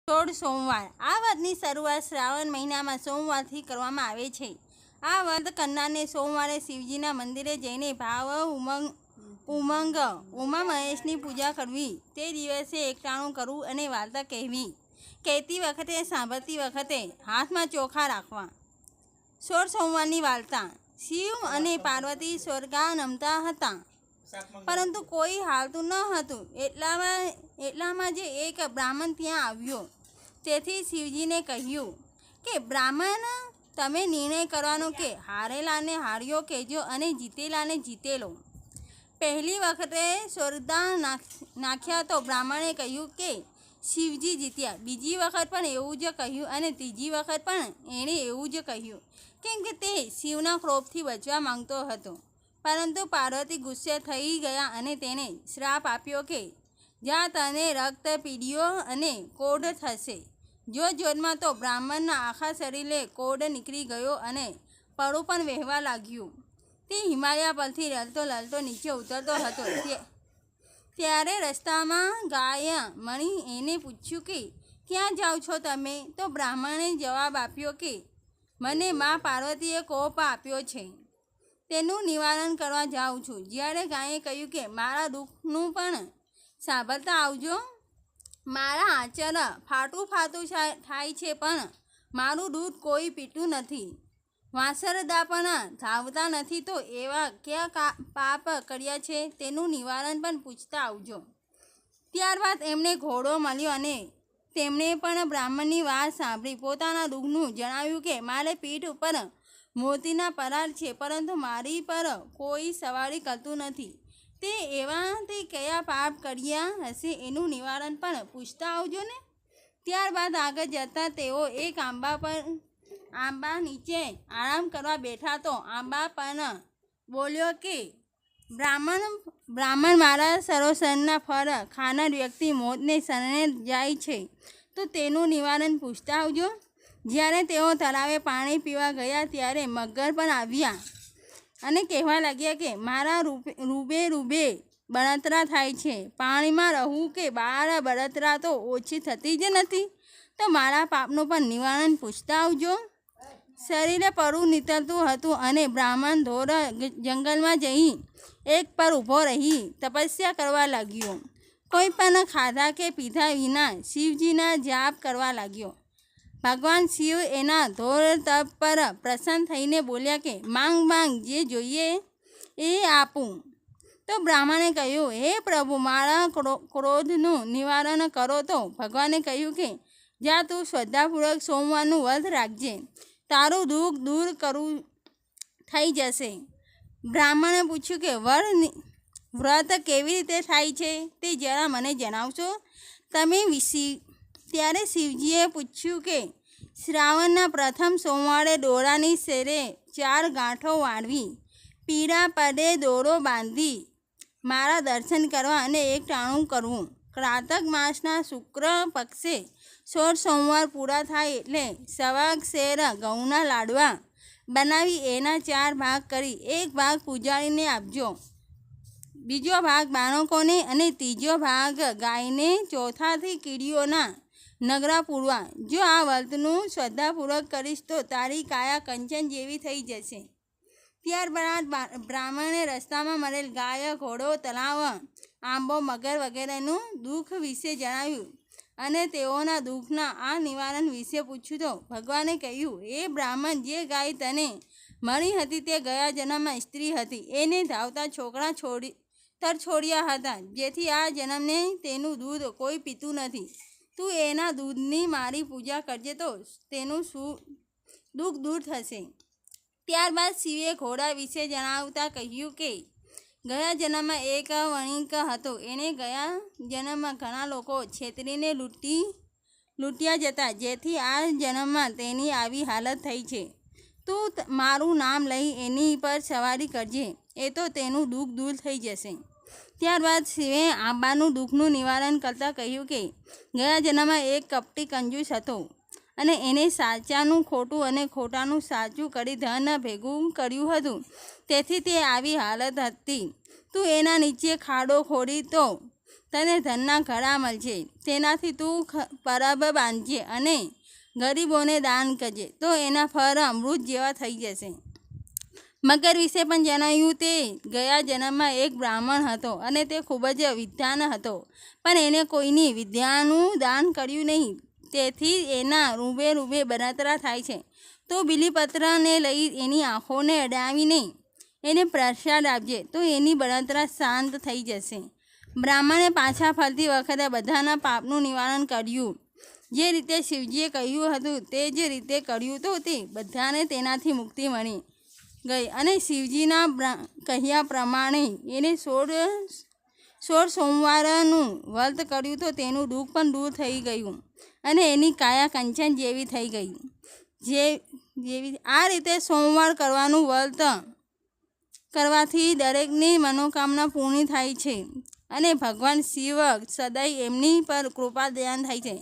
સોળ સોમવાર। આ વ્રતની શરૂઆત શ્રાવણ મહિનામાં સોમવારથી કરવામાં આવે છે। આ વ્રત કરનારને સોમવારે શિવજીના મંદિરે જઈને ભાવ ઉમંગ ઉમા મહેશની પૂજા કરવી, તે દિવસે એકટાણું કરવું અને વાર્તા કહેતી વખતે સાંભળતી વખતે હાથમાં ચોખા રાખવા। સોળ સોમવારની વાર્તા। શિવ અને પાર્વતી સ્વર્ગાનમતા હતા, પરંતુ કોઈ હાલતું ન હતું। એટલામાં જ એક બ્રાહ્મણ ત્યાં આવ્યો। તેથી શિવજીને કહ્યું કે બ્રાહ્મણ, તમે નિર્ણય કરવાનો કે હારેલાને હાર્યો કહેજો અને જીતેલાને જીતેલો। પહેલી વખતે સ્વર્ગદાન નાખ્યા તો બ્રાહ્મણે કહ્યું કે શિવજી જીત્યા। બીજી વખત પણ એવું જ કહ્યું અને ત્રીજી વખત પણ એણે એવું જ કહ્યું, કેમ કે તે શિવના ક્રોધથી બચવા માંગતો હતો। પરંતુ પાર્વતી ગુસ્સે થઈ ગયા અને તેને શ્રાપ આપ્યો કે જા, તને રક્ત પીળીઓ અને કોઢ થશે। જોતમાં તો બ્રાહ્મણના આખા શરીરે કોઢ નીકળી ગયો અને પડું પણ વહેવા લાગ્યું। તે હિમાલય પરથી લલતો નીચે ઉતરતો હતો। ત્યારે રસ્તામાં ગાય મળી એને પૂછ્યું કે ક્યાં જાઓ છો તમે? તો બ્રાહ્મણે જવાબ આપ્યો કે મને મા પાર્વતીએ કોપ આપ્યો છે, તેનું નિવારણ કરવા જાઉં છું। જ્યારે ગાયે કહ્યું કે મારા દુઃખનું પણ સાંભળતા આવજો, મારા આંચળ ફાટું થાય છે પણ મારું દૂધ કોઈ પીતું નથી, વાંસરદા પણ ધાવતા નથી, તો એવા કયા પાપ કર્યા છે તેનું નિવારણ પણ પૂછતા આવજો। ત્યારબાદ એમને ઘોડો મળ્યો અને તેમણે પણ બ્રાહ્મણની વાત સાંભળી પોતાના દુઃખનું જણાવ્યું કે મારે પીઠ ઉપર મોતીના પરાર છે, પરંતુ મારી પર કોઈ સવારી કરતું નથી। તે કયા પાપ કર્યા હશે એનું નિવારણ પણ પૂછતા આવજો ને। ત્યારબાદ આગળ જતાં તેઓ એક આંબા નીચે આરામ કરવા બેઠા તો આંબા પણ બોલ્યો કે બ્રાહ્મણ, મારા સરોસરના ફળ ખાનાર વ્યક્તિ મોતને શરણે જાય છે, તો તેનું નિવારણ પૂછતા આવજો। જ્યારે તેઓ તળાવે પાણી પીવા ગયા ત્યારે મગર પણ આવ્યા અને કહેવા લાગ્યા કે મારા રૂબે બળતરા થાય છે, પાણીમાં રહું કે બહાર બળતરા તો ઓછી થતી જ નથી, તો મારા પાપનું પણ નિવારણ પૂછતા આવજો। શરીરે પડું નીતરતું હતું અને બ્રાહ્મણ ઘોર જંગલમાં જઈ એક પર ઊભો રહી તપસ્યા કરવા લાગ્યો। કોઈ પણ ખાધા કે પીધા વિના શિવજીના જાપ કરવા લાગ્યો। ભગવાન શિવ એના ઘોર તપ પર પ્રસન્ન થઈને બોલ્યા કે માંગ, જે જોઈએ એ આપું। તો બ્રાહ્મણે કહ્યું, હે પ્રભુ, મારા ક્રોધનું નિવારણ કરો। તો ભગવાને કહ્યું કે જા, તું શ્રદ્ધાપૂર્વક સોમવારનું વ્રત રાખજે, તારું દુઃખ દૂર થઈ જશે। બ્રાહ્મણે પૂછ્યું કે વ્રત કેવી રીતે થાય છે તે જરા મને જણાવશો તમે? ત્યારે શિવજીએ પૂછ્યું કે શ્રાવણના પ્રથમ સોમવારે દોરાની શેરે 4 ગાંઠો વાળવી, પીળા પડે દોરો બાંધી મારા દર્શન કરવા અને એકટાણું કરવું। કાર્તક માસના શુક્લ પક્ષે 16 સોમવાર પૂરા થાય એટલે સવા શેર ઘઉંના લાડવા બનાવી એના 4 ભાગ કરી એક ભાગ પૂજારીને આપજો, બીજો ભાગ બાળકોને અને ત્રીજો ભાગ ગાયને, ચોથાથી કીડીઓના નગરા પૂરવા। જો આ વ્રતનું શ્રદ્ધાપૂર્વક કરીશ તો તારી કાયા કંચન જેવી થઈ જશે। ત્યારબાદ બ્રાહ્મણે રસ્તામાં મળેલ ગાય, ઘોડો, તળાવ, આંબો, મગર વગેરેનું દુઃખ વિશે જણાવ્યું અને તેઓના દુઃખના આ નિવારણ વિશે પૂછ્યું તો ભગવાને કહ્યું, હે બ્રાહ્મણ, જે ગાય તને મળી હતી તે ગયા જન્મમાં સ્ત્રી હતી, એને ધાવતા છોકરા છોડ્યા હતા, જેથી આ જન્મને તેનું દૂધ કોઈ પીતું નથી। તું એના દૂધની મારી પૂજા કરજે તો તેનું દુઃખ દૂર થશે। ત્યારબાદ શિવે ઘોડા વિશે જણાવતા કહ્યું કે ગયા જન્મમાં એક વણિક હતો, એણે ગયા જન્મમાં ઘણા લોકો છેતરીને લૂંટ્યા જતા, જેથી આ જન્મમાં તેની આવી હાલત થઈ છે। તું મારું નામ લઈ એની પર સવારી કરજે, એ તો તેનું દુઃખ દૂર થઈ જશે। ત્યારબાદ શિવે આંબાનું દુઃખનું નિવારણ કરતાં કહ્યું કે ગયા જન્મમાં એક કપટી કંજૂસ હતો અને એને સાચાનું ખોટું અને ખોટાનું સાચું કરી ધન ભેગું કર્યું હતું, તેથી તે આવી હાલત હતી। તું એના નીચે ખાડો ખોદી તો તને ધનના ઘડા મળશે, તેનાથી તું પરબ બાંધજે અને ગરીબોને દાન કરજે, તો એના ફળ અમૃત જેવા થઈ જશે. મગર વિશે પણ જણાવ્યું તે ગયા જન્મમાં એક બ્રાહ્મણ હતો અને તે ખૂબ જ વિદ્વાન હતો, પણ એને કોઈની વિદ્યાનું દાન કર્યું નહીં, તેથી એના રૂબે રૂબે બળતરા થાય છે. તો બીલીપત્રને લઈ એની આંખોને અડાવીને એને પ્રસાદ આપજે, તો એની બળતરા શાંત થઈ જશે. બ્રાહ્મણે પાછા ફરતી વખતે બધાના પાપનું નિવારણ કર્યું. જે રીતે શિવજીએ કહ્યું હતું તે જ રીતે કર્યું, તો તે બધાને તેનાથી મુક્તિ મળી ગઈ અને શિવજીના કહ્યા પ્રમાણે એને 16 સોમવારનું વ્રત કર્યું, તો તેનું દુઃખ પણ દૂર થઈ ગયું અને એની કાયા કંચન જેવી થઈ ગઈ. આ રીતે સોમવાર કરવાનું વ્રત કરવાથી દરેકની મનોકામના પૂર્ણ થાય છે અને ભગવાન શિવ સદાય એમની પર કૃપા દયાન થાય છે.